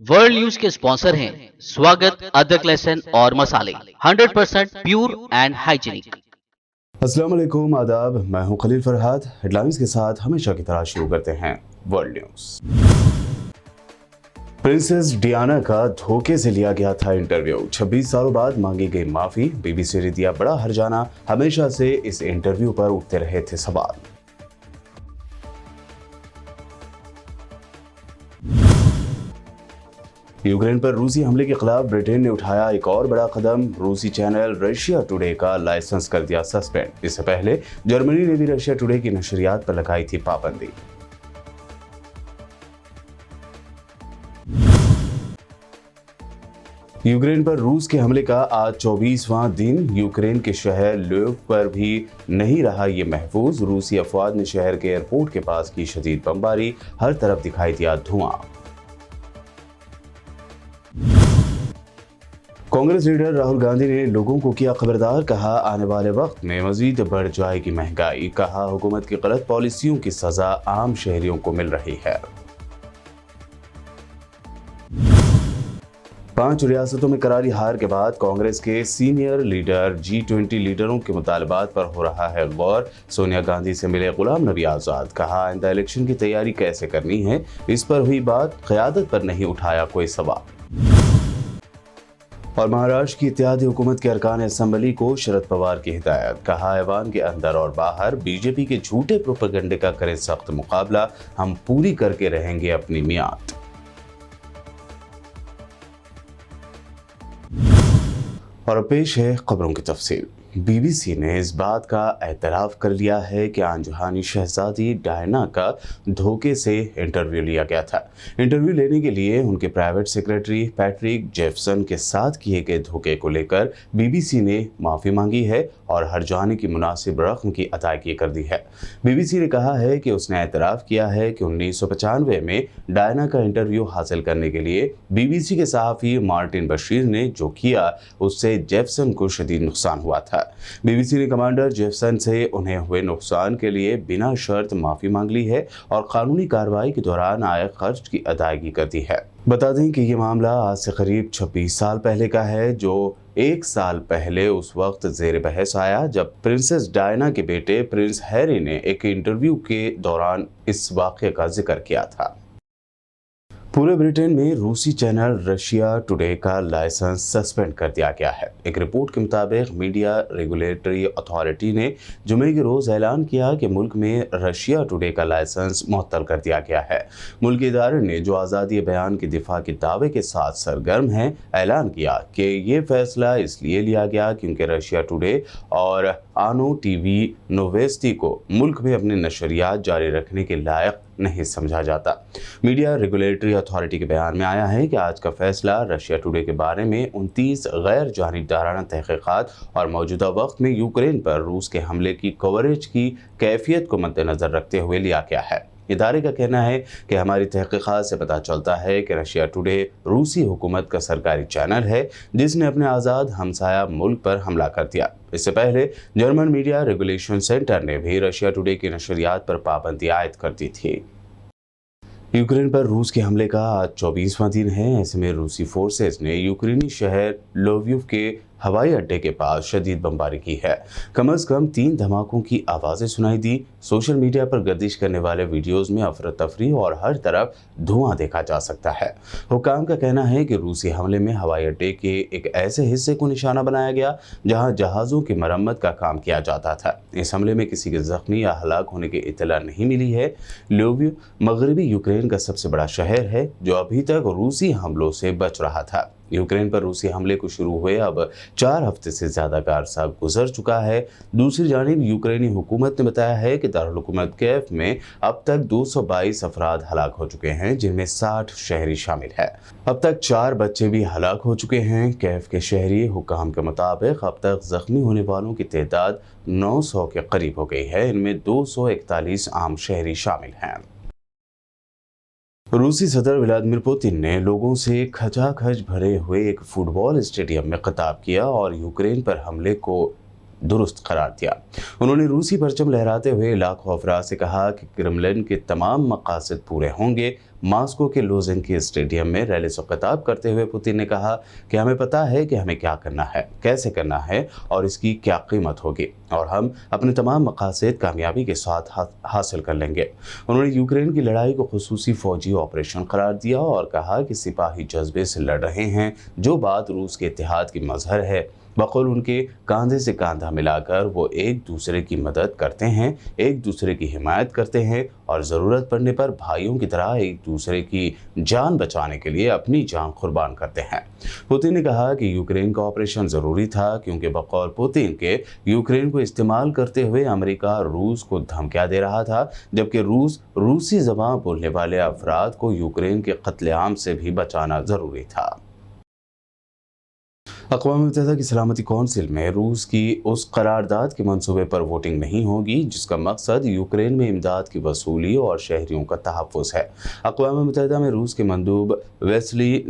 World news के sponsor हैं स्वागत, अदरक, लहसुन और मसाले 100% प्योर एंड हाइजीनिक। अस्सलाम वालेकुम, आदाब। मैं हूं खलील फरहाद। हेडलाइंस के साथ हमेशा की तरह शुरू करते हैं वर्ल्ड न्यूज। प्रिंसेस डियाना का धोखे से लिया गया था इंटरव्यू। 26 सालों बाद मांगी गई माफी। बीबीसी ने दिया बड़ा हर्जाना। हमेशा से इस इंटरव्यू पर उठते रहे थे सवाल। यूक्रेन पर रूसी हमले के खिलाफ ब्रिटेन ने उठाया एक और बड़ा कदम। रूसी चैनल रशिया टुडे का लाइसेंस कर दिया सस्पेंड। इससे पहले जर्मनी ने भी रशिया टुडे की नशरियात पर लगाई थी पाबंदी। यूक्रेन पर रूस के हमले का आज 24वां दिन। यूक्रेन के शहर ल्योव पर भी नहीं रहा ये महफूज। रूसी अफवाज ने शहर के एयरपोर्ट के पास की शदीद बमबारी। हर तरफ दिखाई दिया धुआं। कांग्रेस लीडर राहुल गांधी ने लोगों को किया खबरदार। कहा आने वाले वक्त में मजीद बढ़ जाएगी महंगाई। कहा हुकूमत की गलत पॉलिसियों की सजा आम शहरियों को मिल रही है। 5 रियासतों में करारी हार के बाद कांग्रेस के सीनियर लीडर G20 लीडरों के मुतालबात पर हो रहा है गौर। सोनिया गांधी से मिले गुलाम नबी आजाद। कहा आइंदा इलेक्शन की तैयारी कैसे करनी है, इस पर हुई बात, क़यादत पर नहीं उठाया कोई सवाल। और महाराष्ट्र की इत्तेहादी हुकूमत के अरकान असेंबली को शरद पवार की हिदायत। कहा ऐवान के अंदर और बाहर बीजेपी के झूठे प्रोपेगेंडे का करें सख्त मुकाबला। हम पूरी करके रहेंगे अपनी मियाद। और पेश है खबरों की तफसील। बीबीसी ने इस बात का एतराफ़ कर लिया है कि आनजहानी शहजादी डायना का धोखे से इंटरव्यू लिया गया था। इंटरव्यू लेने के लिए उनके प्राइवेट सेक्रेटरी पैट्रिक जेफसन के साथ किए गए धोखे को लेकर बीबीसी ने माफ़ी मांगी है और हर्जाने की मुनासिब रकम की अदायगी कर दी है। बीबीसी ने कहा है कि उसने एतराफ़ किया है कि 1995 में डायना का इंटरव्यू हासिल करने के लिए बीबीसी के सहाफ़ी मार्टिन बशीर ने जो किया उससे जेफसन को शदीद नुकसान हुआ था। बीबीसी ने कमांडर जेफसन से उन्हें हुए नुकसान के लिए बिना शर्त माफी मांग ली है और कानूनी कार्रवाई के दौरान आए खर्च की अदायगी कर दी है। बता दें कि ये मामला आज से करीब 26 साल पहले का है, जो 1 साल पहले उस वक्त जेर बहस आया जब प्रिंसेस डायना के बेटे प्रिंस हैरी ने एक इंटरव्यू के दौरान इस वाक़े का जिक्र किया था। पूरे ब्रिटेन में रूसी चैनल रशिया टुडे का लाइसेंस सस्पेंड कर दिया गया है। एक रिपोर्ट के मुताबिक मीडिया रेगुलेटरी अथॉरिटी ने जुमे के रोज़ ऐलान किया कि मुल्क में रशिया टुडे का लाइसेंस मुअत्तल कर दिया गया है। मुल्की इदारे ने जो आज़ादी बयान के दिफा के दावे के साथ सरगर्म हैं, ऐलान किया कि ये फैसला इसलिए लिया गया क्योंकि रशिया टुडे और आनो टीवी नोवेस्टी को मुल्क में अपने नशरियात जारी रखने के लायक नहीं समझा जाता। मीडिया रेगुलेटरी अथॉरिटी के बयान में आया है कि आज का फैसला रशिया टुडे के बारे में 29 गैर जानिबदाराना तहकीकात और मौजूदा वक्त में यूक्रेन पर रूस के हमले की कवरेज की कैफियत को मद्देनजर रखते हुए लिया गया है। इदारे का कहना है कि हमारी तहकीकात से पता चलता है कि रशिया टुडे रूसी हुकूमत का सरकारी चैनल है जिसने अपने आज़ाद हमसाया मुल्क पर हमला कर दिया। इससे पहले जर्मन मीडिया रेगुलेशन सेंटर ने भी रशिया टुडे की नशरियात पर पाबंदी आयद कर दी थी। यूक्रेन पर रूस के हमले का आज 24वां दिन है। ऐसे में रूसी फोर्सेस ने यूक्रेनी शहर लोव्यव के हवाई अड्डे के पास शदीद बमबारी की है। कम से कम 3 धमाकों की आवाज़ें सुनाई दी। सोशल मीडिया पर गर्दिश करने वाले वीडियोस में अफरा तफरी और हर तरफ धुआं देखा जा सकता है। हुक्काम का कहना है कि रूसी हमले में हवाई अड्डे के एक ऐसे हिस्से को निशाना बनाया गया जहां जहाज़ों की मरम्मत का काम किया जाता था। इस हमले में किसी के जख्मी या हलाक होने की इत्तला नहीं मिली है। लोव्यव मगरबी यूक्रेन का सबसे बड़ा शहर है जो अभी तक रूसी हमलों से बच रहा था। यूक्रेन पर रूसी हमले को शुरू हुए अब 4 हफ्ते से ज़्यादा का अरसा गुजर चुका है। दूसरी जानिब यूक्रेनी हुकूमत ने बताया है कि दारुल हुकूमत कैफ में अब तक 222 अफराद हलाक हो चुके हैं जिनमें 60 शहरी शामिल है। अब तक 4 बच्चे भी हलाक हो चुके हैं। कैफ के शहरी हुकाम के मुताबिक अब तक जख्मी होने वालों की तादाद 900 के करीब हो गई है। इनमें 241 आम शहरी शामिल हैं। रूसी सदर व्लादिमीर पुतिन ने लोगों से खचाखच भरे हुए एक फुटबॉल स्टेडियम में खिताब किया और यूक्रेन पर हमले को दुरुस्त करार दिया। उन्होंने रूसी परचम लहराते हुए लाखों अफराद से कहा कि क्रेमलिन के तमाम मकासद पूरे होंगे। मॉस्को के लुझनिकी स्टेडियम में रैली से खिताब करते हुए पुतिन ने कहा कि हमें पता है कि हमें क्या करना है, कैसे करना है और इसकी क्या कीमत होगी, और हम अपने तमाम मकासद कामयाबी के साथ हासिल कर लेंगे। उन्होंने यूक्रेन की लड़ाई को खुसूसी फौजी ऑपरेशन करार दिया और कहा कि सिपाही जज्बे से लड़ रहे हैं, जो बात रूस के इत्तेहाद की मजहर है। बकौल उनके कांधे से कांधा मिलाकर वो एक दूसरे की मदद करते हैं, एक दूसरे की हिमायत करते हैं और ज़रूरत पड़ने पर भाइयों की तरह एक दूसरे की जान बचाने के लिए अपनी जान कुर्बान करते हैं। पुतिन ने कहा कि यूक्रेन का ऑपरेशन ज़रूरी था क्योंकि बकौल पुतिन के यूक्रेन को इस्तेमाल करते हुए अमेरिका रूस को धमकियां दे रहा था, जबकि रूसी ज़बान बोलने वाले अफराद को यूक्रेन के कत्लेआम से भी बचाना ज़रूरी था। अक़वाम मुत्तहिदा की सलामती कौंसिल में रूस की उस करारदाद के मंसूबे पर वोटिंग नहीं होगी जिसका मकसद यूक्रेन में इमदाद की वसूली और शहरियों का तहफ़्फ़ुज़ है। अक़वाम मुत्तहिदा में रूस के मंदूब वेस्ली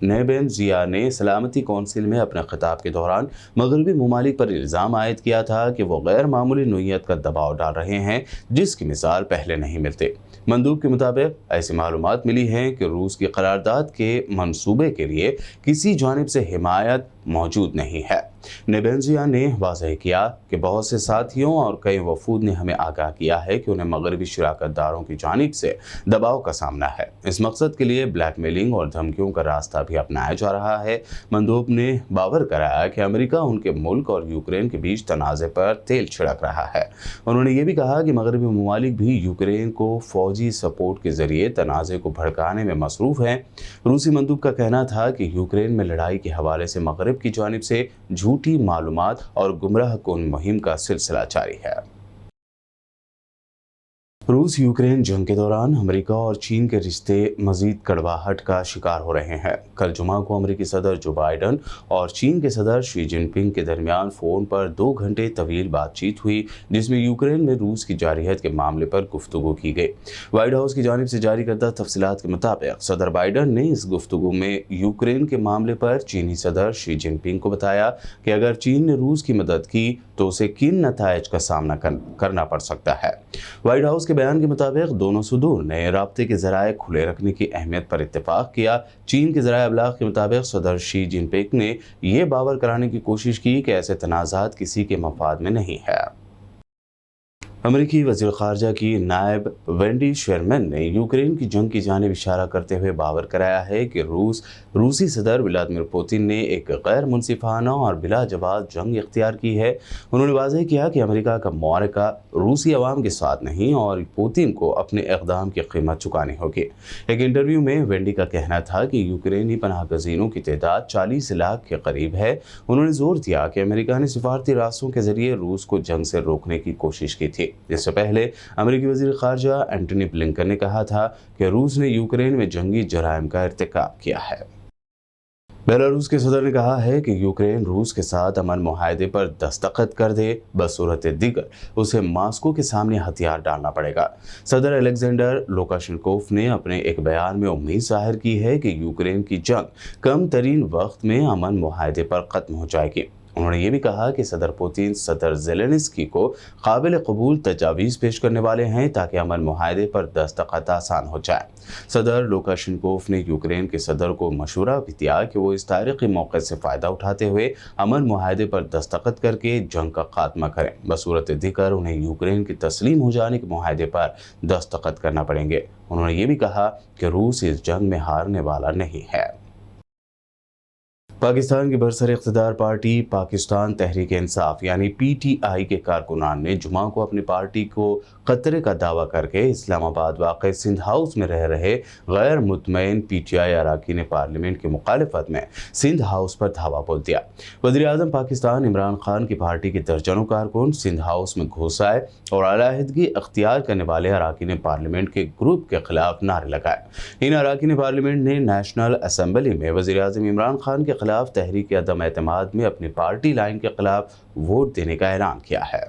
नेबेनज़िया ने सलामती कौंसिल में अपने खिताब के दौरान मगरबी ममालिक पर इल्ज़ाम आयद किया था कि वो गैर मामूली नोयत का दबाव डाल रहे हैं जिसकी मिसाल पहले नहीं मिलते। मंदूब के मुताबिक ऐसी मालूमात मिली हैं कि रूस की करारदाद के मंसूबे के लिए किसी जानिब से हिमायत मौजूद नहीं है। नेबेनज़िया ने वाज़ह किया कि बहुत से साथियों और कई वफूद ने हमें आगाह किया है कि उन्हें मगरबी शराकतदारों की जानिब से दबाव का सामना है। इस मकसद के लिए ब्लैकमेलिंग और धमकियों का रास्ता भी अपनाया जा रहा है। मंदूब ने बावर कराया कि अमेरिका उनके मुल्क और यूक्रेन के बीच तनाज़े पर तेल छिड़क रहा है। उन्होंने ये भी कहा कि मगरबी ममालिक भी यूक्रेन को फौजी सपोर्ट के जरिए तनाज़े को भड़काने में मसरूफ़ हैं। रूसी मंदूब का कहना था कि यूक्रेन में लड़ाई के हवाले से मगरब की जानिब से झूठी मालूमात और गुमराह कुन मुहिम का सिलसिला जारी है। रूस यूक्रेन जंग के दौरान अमेरिका और चीन के रिश्ते मजीद कड़वाहट का शिकार हो रहे हैं। कल जुमा को अमेरिकी सदर जो बाइडन और चीन के सदर शी जिनपिंग के दरमियान फ़ोन पर 2 घंटे तवील बातचीत हुई जिसमें यूक्रेन में रूस की जारहियत के मामले पर गुफ्तगू की गई। व्हाइट हाउस की जानिब से जारी करदा तफसीलात के मुताबिक सदर बाइडन ने इस गुफ्तगू में यूक्रेन के मामले पर चीनी सदर शी जिनपिंग को बताया कि अगर चीन ने रूस की मदद की तो उसे किन नताइज का सामना करना पड़ सकता है। व्हाइट हाउस के बयान के मुताबिक दोनों सदूर ने राब्ते के जराए खुले रखने की अहमियत पर इत्तेफाक किया। चीन के जराए अबलाग के मुताबिक सदर शी जिनपिंग ने यह बावर कराने की कोशिश की कि ऐसे तनाज़ात किसी के मफाद में नहीं है। अमेरिकी वज़ीर ख़ारजा की नायब वेंडी शेरमैन ने यूक्रेन की जंग की जानिब इशारा करते हुए बावर कराया है कि रूसी सदर व्लादिमीर पुतिन ने एक गैर मुनसिफाना और बिला जवाब जंग इख्तियार की है। उन्होंने वाज़ह किया कि अमेरिका का मुआरका रूसी अवाम के साथ नहीं और पुतिन को अपने इक़दाम की कीमत चुकानी होगी। एक इंटरव्यू में वेंडी का कहना था कि यूक्रेनी पनाह गज़ीनों की तादाद 40 लाख के करीब है। उन्होंने जोर दिया कि अमेरिका ने सिफारती रास्तों के जरिए रूस को जंग से रोकने की कोशिश की थी। इससे पहले अमेरिकी वज़ीर ख़ारजा एंटनी ब्लिंकन ने कहा था कि रूस ने यूक्रेन में जंगी जराइम का इर्तिकाब किया है। बेलारूस के सदर ने कहा है कि यूक्रेन रूस के साथ अमन मुआहदे पर दस्तखत कर दे, बसूरत दिगर उसे मॉस्को के सामने हथियार डालना पड़ेगा। सदर अलेक्जेंडर लुकाशेंकोव ने अपने एक बयान में उम्मीद जाहिर की है कि यूक्रेन की जंग कम तरीन वक्त में अमन मुआहदे पर ख़त्म हो जाएगी। उन्होंने ये भी कहा कि सदर पुतिन सदर ज़ेलेंस्की को काबिल कबूल तजावीज़ पेश करने वाले हैं ताकि अमन मुआहदे पर दस्तखत आसान हो जाए। सदर लुकाशेंकोव ने यूक्रेन के सदर को मशवरा भी दिया कि वो इस तारीख़ी मौके से फ़ायदा उठाते हुए अमन मुआहदे पर दस्तखत करके जंग का खात्मा करें। बसूरत दिकर उन्हें यूक्रेन के तस्लीम हो जाने के मुआहदे पर दस्तखत करना पड़ेंगे। उन्होंने ये भी कहा कि रूस इस जंग में हारने वाला नहीं है। पाकिस्तान की बरसर इक़्तिदार पार्टी पाकिस्तान तहरीक इंसाफ यानी PTI के कारकुनान ने जुमा को अपनी पार्टी को खतरे का दावा करके इस्लामाबाद वाक़ सिंध हाउस में रह रहे गैर मुतमईन PTI अरकान पार्लियामेंट की मुखालफत में सिंध हाउस पर धावा बोल दिया। वज़ीर-ए-आज़म पाकिस्तान इमरान खान की पार्टी के दर्जनों कारकुन सिंध हाउस में घुस आए और अलहदगी अख्तियार करने वाले अरकान पार्लियामेंट के ग्रुप के खिलाफ नारे लगाए। इन अरकान पार्लियामेंट ने नेशनल असम्बली में वज़ीर-ए-आज़म इमरान खान के खिलाफ तहरीक अदम एतमाद में अपनी पार्टी लाइन के खिलाफ वोट देने का ऐलान किया है।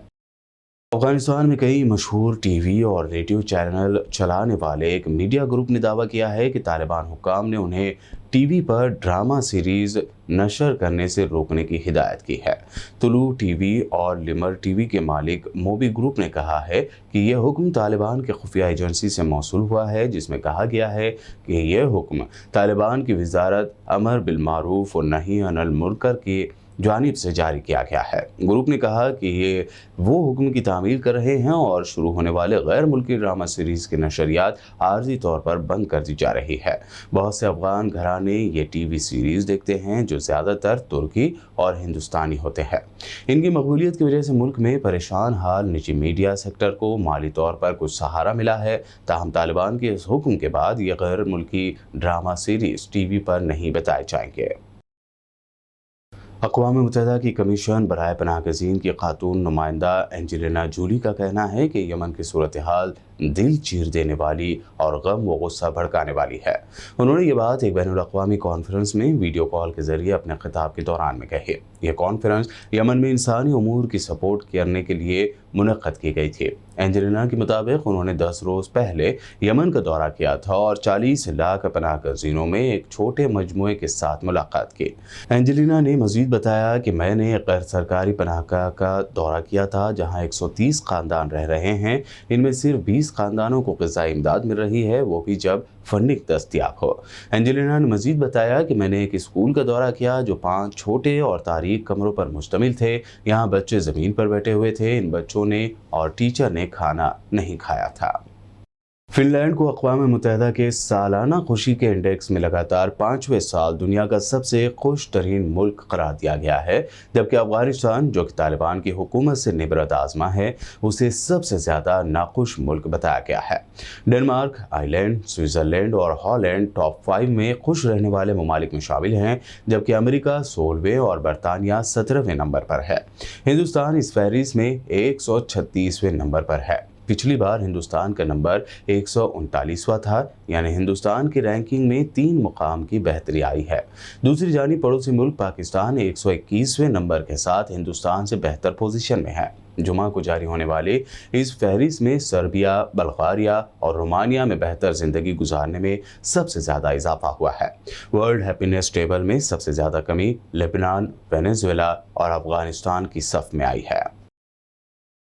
अफगानिस्तान में कई मशहूर टीवी और रेडियो चैनल चलाने वाले एक मीडिया ग्रुप ने दावा किया है कि तालिबान हुक्काम ने उन्हें टीवी पर ड्रामा सीरीज नशर करने से रोकने की हिदायत की है। तुलु टीवी और लिमर टीवी के मालिक मोबी ग्रुप ने कहा है कि यह हुक्म तालिबान के खुफिया एजेंसी से मौसूल हुआ है, जिसमें कहा गया है कि यह हुक्म तालिबान की वजारत अमर बिल मारूफ और नही अनिल मुनकर की जानिब से जारी किया गया है। ग्रुप ने कहा कि ये वो हुक्म की तामील कर रहे हैं और शुरू होने वाले गैर मुल्की ड्रामा सीरीज़ की नशरियात आर्जी तौर पर बंद कर दी जा रही है। बहुत से अफगान घराने ये टीवी सीरीज़ देखते हैं जो ज़्यादातर तुर्की और हिंदुस्तानी होते हैं। इनकी मकबूलियत की वजह से मुल्क में परेशान हाल निजी मीडिया सेक्टर को माली तौर पर कुछ सहारा मिला है। ताहम तालिबान के इस हुक्म के बाद ये गैर मुल्की ड्रामा सीरीज़ टीवी पर नहीं बताए जाएंगे। अक़वाम मुत्तहिदा की कमीशन बराए पनाहगज़ीन की खातून नुमाइंदा एंजेलिना जूली का कहना है कि यमन की सूरत हाल दिल चीर देने वाली और गम व गुस्सा भड़काने वाली है। उन्होंने ये बात एक बैनुल-अक़वामी कॉन्फ्रेंस में वीडियो कॉल के जरिए अपने खिताब के दौरान में कही। यह कॉन्फ्रेंस यमन में इंसानी उमूर की सपोर्ट करने के लिए मुनक़्क़द की गई थी। एंजेलिना के मुताबिक उन्होंने 10 रोज़ पहले यमन का दौरा किया था और 40 लाख पनाहगज़ीनों में एक छोटे मजमुए के साथ मुलाकात की। एंजेलिना ने मज़ीद बताया कि मैंने एक गैर सरकारी पनाहगाह का दौरा किया था जहाँ 130 ख़ानदान रह रहे हैं। इनमें सिर्फ 20 ख़ानदानों को ग़िज़ाई इमदाद मिल रही है, वो भी जब फंडिंग दस्तयाब हो। एंजेलिना ने मज़ीद बताया कि मैंने एक स्कूल का दौरा किया जो 5 छोटे और तारीक कमरों पर मुश्तमिल थे। यहाँ बच्चे ज़मीन पर बैठे हुए थे। इन बच्चों ने और टीचर ने खाना नहीं खाया था। फिनलैंड को अक़वाम मुत्तहिदा के सालाना खुशी के इंडेक्स में लगातार 5वें साल दुनिया का सबसे खुश तरीन मुल्क करार दिया गया है, जबकि अफ़गानिस्तान, जो कि तालिबान की हुकूमत से निबरत आज़मा है, उसे सबसे ज़्यादा नाखुश मुल्क बताया गया है। डेनमार्क, आयरलैंड, स्विट्ज़रलैंड और हॉलैंड टॉप 5 में खुश रहने वाले ममालिक में शामिल हैं, जबकि अमेरिका 16वें और बरतानिया 17वें नंबर पर है। हिंदुस्तान इस फहरिस्त में 136वें नंबर पर है। पिछली बार हिंदुस्तान का नंबर 139वां था, यानी हिंदुस्तान की रैंकिंग में 3 मुकाम की बेहतरी आई है। दूसरी जानिब पड़ोसी मुल्क पाकिस्तान 121वें नंबर के साथ हिंदुस्तान से बेहतर पोजीशन में है। जुमा को जारी होने वाले इस फहरिस्त में सर्बिया, बल्गारिया और रोमानिया में बेहतर ज़िंदगी गुजारने में सबसे ज़्यादा इजाफा हुआ है। वर्ल्ड हैप्पीनेस टेबल में सबसे ज़्यादा कमी लेबनान, वेनेजुएला और अफगानिस्तान की सफ़ में आई है।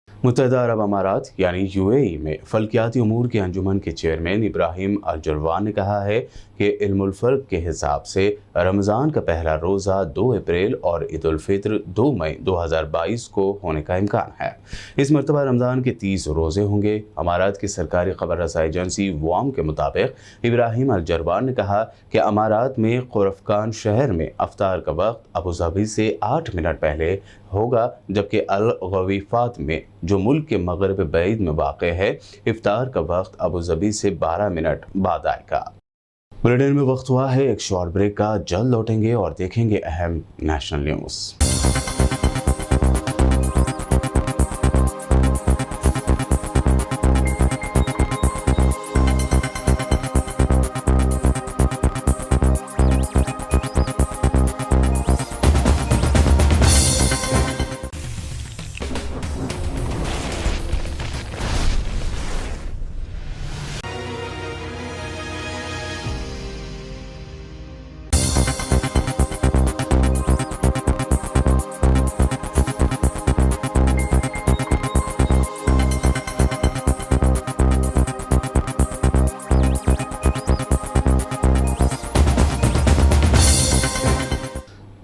मुत्तहिदा अरब अमारात यानी यूएई में फल्कियाती उमूर के अंजुमन के चेयरमैन इब्राहिम अल-जरवान ने कहा है कि इल्मुल फ़ल्क के हिसाब से रमज़ान का पहला रोज़ा 2 अप्रैल और ईद उल फित्र 2 मई 2022 को होने का इम्कान है। इस मरतबा रमज़ान के 30 रोज़े होंगे। अमारात की सरकारी खबर रसाई एजेंसी वाम के मुताबिक इब्राहिम अल-जरवान ने कहा कि अमारात में खुरफकान शहर में अफ्तार का वक्त अबू धाबी से 8 मिनट पहले होगा, जबकि अल गवीफात में, जो मुल्क के मगरब बैद में वाक़ है, इफ्तार का वक्त अबू धाबी से 12 मिनट बाद आएगा। बुलेटिन में वक्त हुआ है एक शॉर्ट ब्रेक का। जल्द लौटेंगे और देखेंगे अहम नेशनल न्यूज़।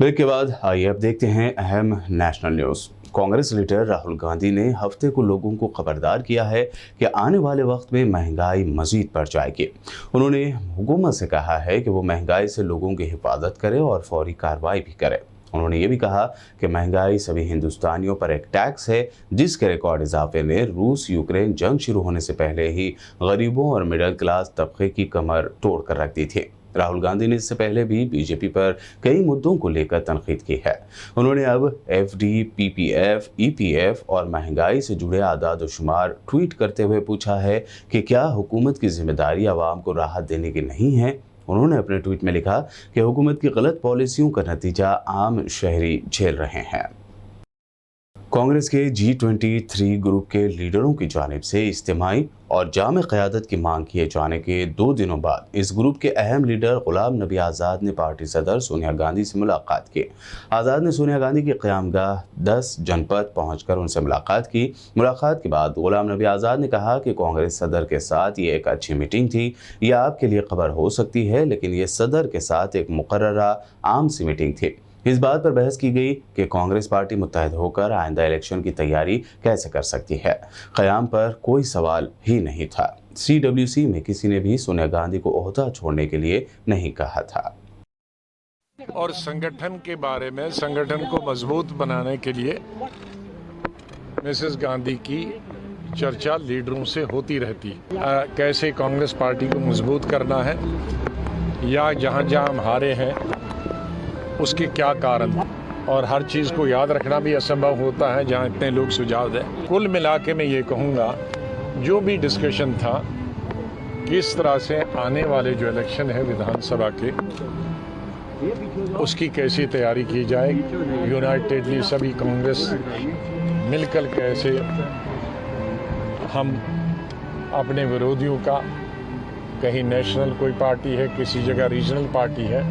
ब्रेक के बाद आइए अब देखते हैं अहम national news. Congress leader Rahul Gandhi ने हफ्ते को लोगों को खबरदार किया है कि आने वाले वक्त में महंगाई मजीद बढ़ जाएगी। उन्होंने हुकूमत से कहा है कि वो महंगाई से लोगों की हिफाजत करे और फौरी कार्रवाई भी करे। उन्होंने ये भी कहा कि महंगाई सभी हिंदुस्तानियों पर एक टैक्स है, जिसके रिकॉर्ड इजाफे ने रूस यूक्रेन जंग शुरू होने से पहले ही गरीबों और मिडिल क्लास तबके की कमर तोड़ कर रख दी थी। राहुल गांधी ने इससे पहले भी बीजेपी पर कई मुद्दों को लेकर तनकीद की है। उन्होंने अब एफडी, पीपीएफ, ईपीएफ और महंगाई से जुड़े आदाद व शुमार ट्वीट करते हुए पूछा है कि क्या हुकूमत की जिम्मेदारी आवाम को राहत देने की नहीं है। उन्होंने अपने ट्वीट में लिखा कि हुकूमत की गलत पॉलिसियों का नतीजा आम शहरी झेल रहे हैं। कांग्रेस के G23 ग्रुप के लीडरों की जानिब से इज्तिमाई और जामे क़यादत की मांग किए जाने के 2 दिनों बाद इस ग्रुप के अहम लीडर गुलाम नबी आज़ाद ने पार्टी सदर सोनिया गांधी से मुलाकात की। आज़ाद ने सोनिया गांधी की क़यामगाह 10 जनपद पहुंचकर उनसे मुलाकात की। मुलाकात के बाद गुलाम नबी आज़ाद ने कहा कि कांग्रेस सदर के साथ ये एक अच्छी मीटिंग थी, यह आपके लिए खबर हो सकती है, लेकिन ये सदर के साथ एक मुकर्ररा आम सी मीटिंग थी। इस बात पर बहस की गई कि कांग्रेस पार्टी मुत्तहिद होकर आइंदा इलेक्शन की तैयारी कैसे कर सकती है। क़याम पर कोई सवाल ही नहीं था। CWC में किसी ने भी सोनिया गांधी को ओहदा छोड़ने के लिए नहीं कहा था। और संगठन के बारे में, संगठन को मजबूत बनाने के लिए मिसेस गांधी की चर्चा लीडरों से होती रहती। कैसे कांग्रेस पार्टी को मजबूत करना है या जहाँ जहाँ हम हारे हैं उसके क्या कारण, और हर चीज़ को याद रखना भी असंभव होता है जहाँ इतने लोग सुझाव दें। कुल मिला के मैं ये कहूँगा, जो भी डिस्कशन था किस तरह से आने वाले जो इलेक्शन है विधानसभा के, उसकी कैसी तैयारी की जाए, यूनाइटेडली सभी कांग्रेस मिलकर कैसे हम अपने विरोधियों का, कहीं नेशनल कोई पार्टी है, किसी जगह रीजनल पार्टी है,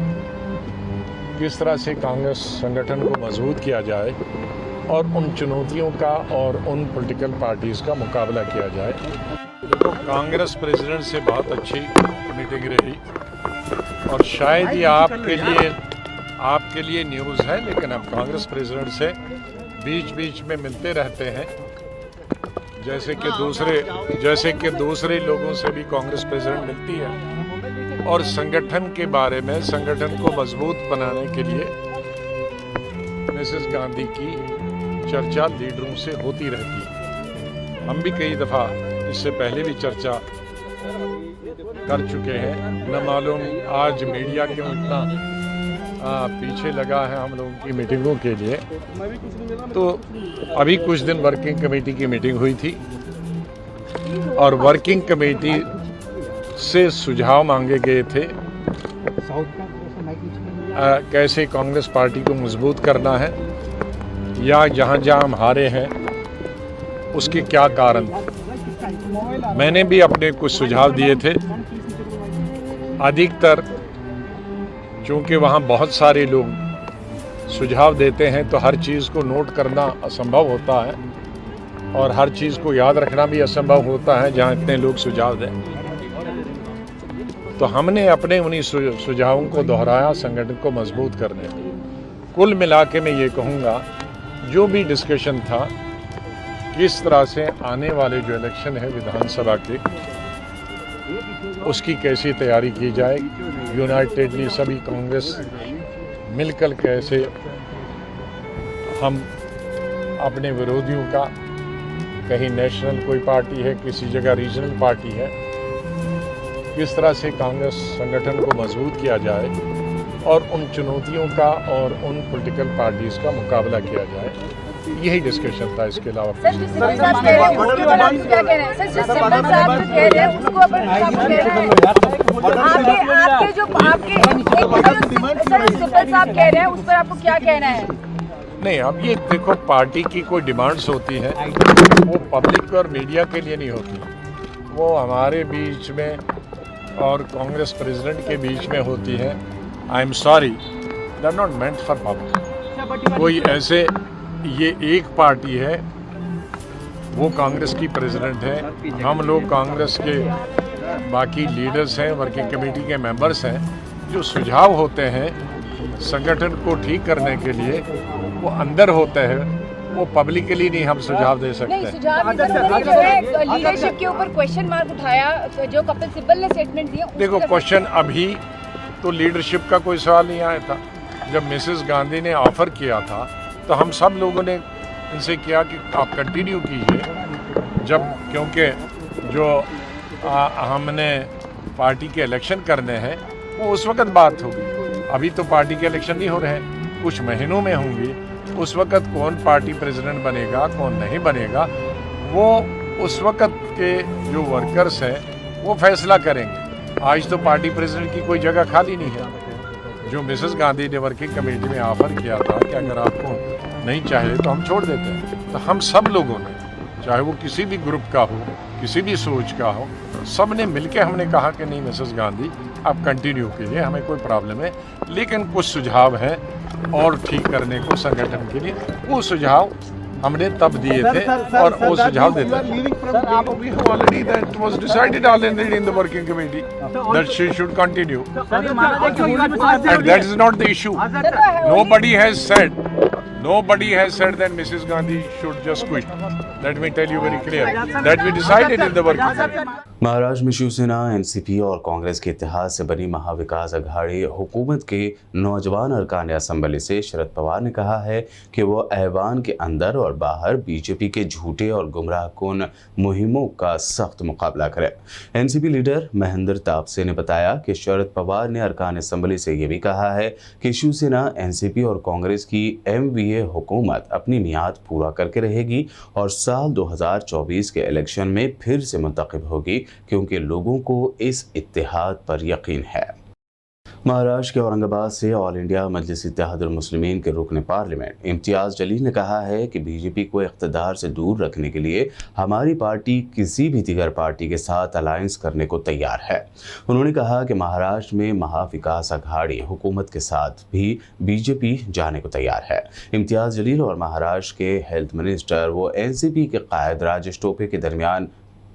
किस तरह से कांग्रेस संगठन को मजबूत किया जाए और उन चुनौतियों का और उन पॉलिटिकल पार्टीज़ का मुकाबला किया जाए। तो कांग्रेस प्रेसिडेंट से बहुत अच्छी मीटिंग रही और शायद ये आपके लिए न्यूज़ है, लेकिन हम कांग्रेस प्रेसिडेंट से बीच बीच में मिलते रहते हैं, जैसे कि दूसरे लोगों से भी कांग्रेस प्रेसिडेंट मिलती है। और संगठन के बारे में, संगठन को मजबूत बनाने के लिए मिसेस गांधी की चर्चा लीडरों से होती रहती। हम भी कई दफ़ा इससे पहले भी चर्चा कर चुके हैं। न मालूम आज मीडिया क्यों इतना पीछे लगा है हम लोगों की मीटिंगों के लिए। तो अभी कुछ दिन वर्किंग कमेटी की मीटिंग हुई थी और वर्किंग कमेटी से सुझाव मांगे गए थे कैसे कांग्रेस पार्टी को मजबूत करना है या जहाँ जहाँ हम हारे हैं उसके क्या कारण। मैंने भी अपने कुछ सुझाव दिए थे। अधिकतर चूँकि वहाँ बहुत सारे लोग सुझाव देते हैं तो हर चीज़ को नोट करना असंभव होता है और हर चीज़ को याद रखना भी असंभव होता है जहाँ इतने लोग सुझाव दें। तो हमने अपने उन्हीं सुझावों को दोहराया संगठन को मजबूत करने। कुल मिला के मैं ये कहूँगा, जो भी डिस्कशन था किस तरह से आने वाले जो इलेक्शन है विधानसभा के, उसकी कैसी तैयारी की जाए, यूनाइटेडली सभी कांग्रेस मिलकर कैसे हम अपने विरोधियों का, कहीं नेशनल कोई पार्टी है, किसी जगह रीजनल पार्टी है, किस तरह से कांग्रेस संगठन को मजबूत किया जाए और उन चुनौतियों का और उन पॉलिटिकल पार्टीज़ का मुकाबला किया जाए। यही डिस्कशन था। इसके अलावा नहीं, अब ये देखो, पार्टी की कोई डिमांड्स होती हैं वो पब्लिक और मीडिया के लिए नहीं होती, वो हमारे बीच में और कांग्रेस प्रेसिडेंट के बीच में होती है। I am sorry, they are not meant for public. कोई ऐसे, ये एक पार्टी है, वो कांग्रेस की प्रेसिडेंट है, हम लोग कांग्रेस के बाकी लीडर्स हैं, वर्किंग कमेटी के मेंबर्स हैं। जो सुझाव होते हैं संगठन को ठीक करने के लिए वो अंदर होते हैं, वो पब्लिकली नहीं हम सुझाव दे सकते हैं। लीडरशिप के ऊपर क्वेश्चन मार्क उठाया जो कपिल सिब्बल ने स्टेटमेंट दिया। देखो, क्वेश्चन अभी तो लीडरशिप का कोई सवाल नहीं आया था। जब मिसेस गांधी ने ऑफर किया था तो हम सब लोगों ने इनसे किया कि आप कंटिन्यू कीजिए, जब क्योंकि जो हमने पार्टी के इलेक्शन करने हैं वो उस वक्त बात होगी। अभी तो पार्टी के इलेक्शन नहीं हो रहे हैं, कुछ महीनों में होंगी। उस वक्त कौन पार्टी प्रेसिडेंट बनेगा, कौन नहीं बनेगा, वो उस वक्त के जो वर्कर्स हैं वो फैसला करेंगे। आज तो पार्टी प्रेसिडेंट की कोई जगह खाली नहीं है। जो मिसेस गांधी ने वर्किंग कमेटी में ऑफर किया था कि अगर आपको नहीं चाहिए तो हम छोड़ देते हैं, तो हम सब लोगों ने, चाहे वो किसी भी ग्रुप का हो, किसी भी सोच का हो, सब ने मिलकर हमने कहा कि नहीं मिसेस गांधी आप कंटिन्यू कीजिए, हमें कोई प्रॉब्लम है, लेकिन कुछ सुझाव हैं और ठीक करने को संगठन के लिए। वो सुझाव हमने तब दिए थे और वो सुझाव देते हैं। We have already, that was decided already in the working committee that she should continue, and that is not the issue. Nobody has said that Mrs. Gandhi should just quit. Let me tell you very clearly that we decided in the working committee. Maharashtra में Shiv Sena, NCP और कांग्रेस के इत्तेहाद से बनी महाविकास अघाड़ी हुकूमत के नौजवान अरकान assembly से शरद पवार ने कहा है कि वो ऐवान के अंदर और बाहर बीजेपी के झूठे और गुमराहकुन मुहिमों का सख्त मुकाबला करें। एनसीपी लीडर महेंद्र तापसे ने बताया कि शरद पवार ने अरकान असेंबली से ये भी कहा है कि शिवसेना, एनसीपी और कांग्रेस की एमवीए हुकूमत अपनी मियाद पूरा करके रहेगी और साल 2024 के इलेक्शन में फिर से मुंतखब होगी, क्योंकि लोगों को इस इत्तेहाद पर यकीन है। महाराष्ट्र के औरंगाबाद से ऑल इंडिया मजलिस इत्तेहादुल मुस्लिमीन के रुकन पार्लियामेंट इम्तियाज जलील ने कहा है कि बीजेपी को इख्तिदार से दूर रखने के लिए हमारी पार्टी किसी भी दीगर पार्टी के साथ अलायंस करने को तैयार है। उन्होंने कहा कि महाराष्ट्र में महाविकास अघाड़ी हुकूमत के साथ भी बीजेपी जाने को तैयार है। इम्तियाज जलील और महाराष्ट्र के हेल्थ मिनिस्टर व एनसीपी के कायद राजेश टोपे के दरमियान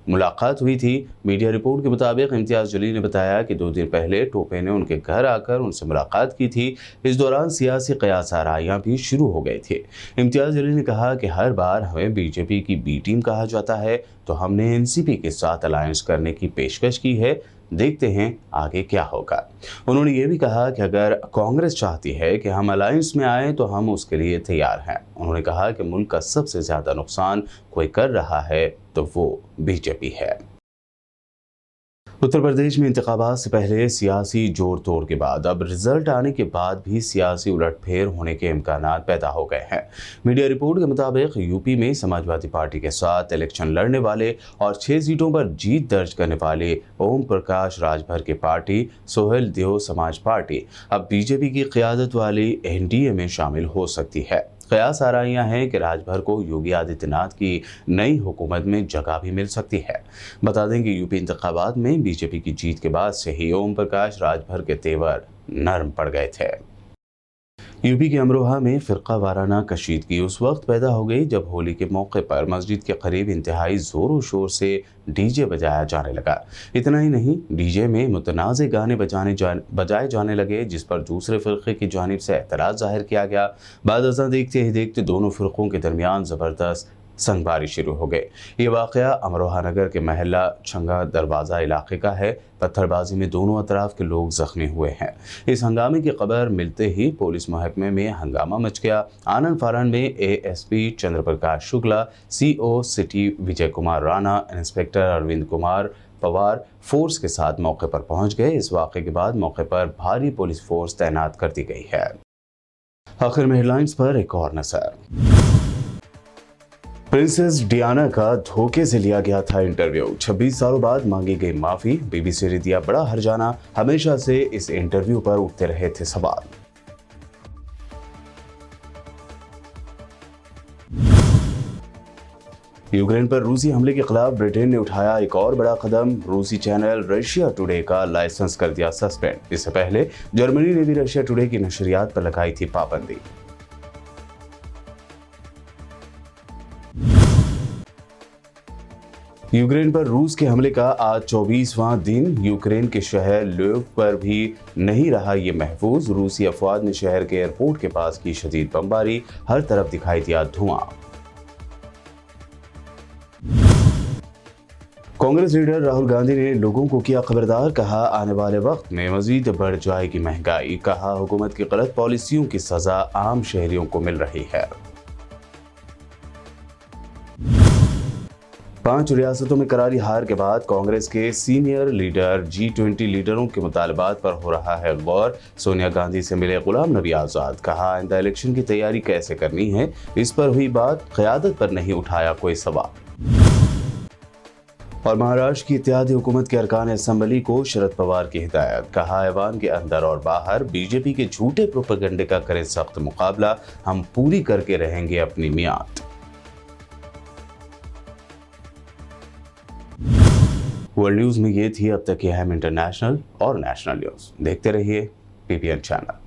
मुलाकात हुई थी। मीडिया रिपोर्ट के मुताबिक इम्तियाज जलील ने बताया कि 2 दिन पहले टोपे ने उनके घर आकर उनसे मुलाकात की थी। इस दौरान सियासी कयास आराइयां भी शुरू हो गए थे। इम्तियाज जलील ने कहा कि हर बार हमें बीजेपी की बी टीम कहा जाता है, तो हमने एनसीपी के साथ अलायंस करने की पेशकश की है, देखते हैं आगे क्या होगा। उन्होंने ये भी कहा कि अगर कांग्रेस चाहती है कि हम अलायंस में आए तो हम उसके लिए तैयार हैं। उन्होंने कहा कि मुल्क का सबसे ज़्यादा नुकसान कोई कर रहा है तो वो बीजेपी है। उत्तर प्रदेश में इंतखाबात से पहले सियासी जोड़ तोड़ के बाद अब रिजल्ट आने के बाद भी सियासी उलटफेर होने के इम्कानात पैदा हो गए हैं। मीडिया रिपोर्ट के मुताबिक यूपी में समाजवादी पार्टी के साथ इलेक्शन लड़ने वाले और 6 सीटों पर जीत दर्ज करने वाले ओम प्रकाश राजभर की पार्टी सोहेल देव समाज पार्टी अब बीजेपी की क़यादत वाली एनडीए में शामिल हो सकती है। कयास आराइयां हैं कि राजभर को योगी आदित्यनाथ की नई हुकूमत में जगह भी मिल सकती है। बता दें कि यूपी इंतखाबात में बीजेपी की जीत के बाद से ही ओम प्रकाश राजभर के तेवर नरम पड़ गए थे। यूपी के अमरोहा में फ़िरका वाराना कशीदगी उस वक्त पैदा हो गई जब होली के मौके पर मस्जिद के करीब इंतहाई ज़ोरों शोर से डीजे बजाया जाने लगा। इतना ही नहीं, डीजे में मुतनाज़े गाने बजाए जाने लगे, जिस पर दूसरे फ़िरक़े की जानिब से एतराज़ ज़ाहिर किया गया। बाद अज़ां देखते ही देखते दोनों फ़िरक़ों के दरमियान ज़बरदस्त संगबारी शुरू हो गई। ये वाक़या अमरोहा नगर के महल्ला छंगा दरवाज़ा इलाके का है। पत्थरबाजी में दोनों अतराफ के लोग ज़ख्मी हुए हैं। इस हंगामे की खबर मिलते ही पुलिस महकमे में हंगामा मच गया। आनंद फानन में एएसपी चंद्र प्रकाश Shukla, CO city Vijay Kumar Rana, inspector Arvind Kumar Pawar force के साथ मौके पर पहुंच गए। इस वाक़े के बाद मौके पर भारी पुलिस फोर्स तैनात कर दी गई है। आखिर में हेडलाइंस पर एक और नजर। प्रिंसेस डियाना का धोखे से लिया गया था इंटरव्यू, 26 सालों बाद मांगी गई माफी, बीबीसी ने दिया बड़ा हर्जाना, हमेशा से इस इंटरव्यू पर उठते रहे थे सवाल। यूक्रेन पर रूसी हमले के खिलाफ ब्रिटेन ने उठाया एक और बड़ा कदम, रूसी चैनल रशिया टुडे का लाइसेंस कर दिया सस्पेंड। इससे पहले जर्मनी ने भी रशिया टुडे की नशरियात पर लगाई थी पाबंदी। यूक्रेन पर रूस के हमले का आज 24वां दिन। यूक्रेन के शहर ल्योव पर भी नहीं रहा ये महफूज। रूसी अफवाज ने शहर के एयरपोर्ट के पास की शदीद बमबारी, हर तरफ दिखाई दिया धुआं। कांग्रेस लीडर राहुल गांधी ने लोगों को किया खबरदार, कहा आने वाले वक्त में मजीद बढ़ जाएगी महंगाई, कहा हुकूमत की गलत पॉलिसियों की सजा आम शहरियों को मिल रही है। 5 रियासतों में करारी हार के बाद कांग्रेस के सीनियर लीडर G20 लीडरों के मुतालबात पर हो रहा है गौर। सोनिया गांधी से मिले गुलाम नबी आज़ाद, कहा आइंदा इलेक्शन की तैयारी कैसे करनी है, इस पर हुई बात, क़यादत पर नहीं उठाया कोई सवाल। और महाराष्ट्र की इत्तेहादी हुकूमत के अरकान असेंबली को शरद पवार की हिदायत, कहा ऐवान के अंदर और बाहर बीजेपी के झूठे प्रोपेगेंडे का करें सख्त मुकाबला, हम पूरी करके रहेंगे अपनी मियाद। वर्ल्ड न्यूज़ में ये थी अब तक की अहम इंटरनेशनल और नेशनल न्यूज़। देखते रहिए PPN चैनल।